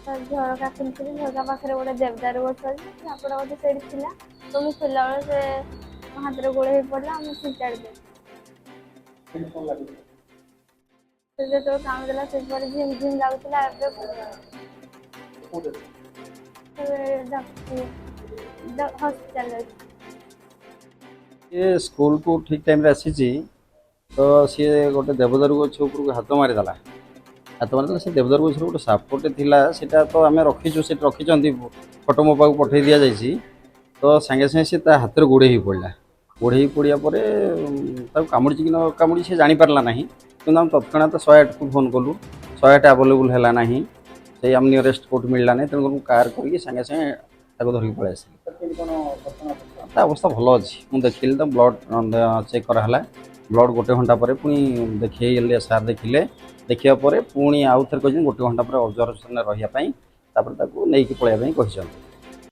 ଝରକା ଖୋଲିଥିଲି, ଝରକା ପାଖରେ ଗୋଟେ ଦେବଦାରୁ ଗଛ ଅଛି, ସାପଟା ଗୋଟେ ସେଇଠି ଥିଲା। ତ ମୁଁ ଖୋଲା ବେଳେ ସେ ମୋ ହାତରେ ଗୋଳେଇ ହେଇ ପଡିଲା, ମୁଁ ଛିଞ୍ଚାଡ଼ି ଦେଲି। ସେ ଯେତେବେଳେ କାମୁଡ଼ିଦେଲା ସେପରି ଝିମ୍ ଝିମ୍ ଲାଗୁଥିଲା। ଏବେ ହସ୍ପିଟାଲରେ ଅଛି। ये स्कूल को ठीक टाइम रे आसीची तो सी गोटे देवदारू गछ उपरको हाथ मारिदेला। हाथ मारिदेला से देवदारू गछ गोटे सापटे थिला सेटा तो आमे रखीचु से रखिचंती फोटो मो पाक पठेई दिया जायछि। तो संगे संगे से ता हाथ रे गोड़े ही पड़ला। गोड़े ही पड़िया परे ताको कामुड़ी कि न कामुड़ी से जानि पारला नाही। किंतु हम तत्क्षणात 108 को फोन कलु। 108 अवेलेबल हैला नाही। से हम नियरेस्ट कोर्ट मिलला नहीं तेणु कार करके संगे संगे ताको धरिक पळै आसी। ता अवस्था भल अच्छी मुझे देखिली तो ब्लड चेक कराला। ब्लड गोटे घंटा पर पुणी देखिए सार देखिले। देखिया पुणी आउ थे गोटे घंटा पर ऑब्जर्वेशन रही नहीं पळाइया पळाइया।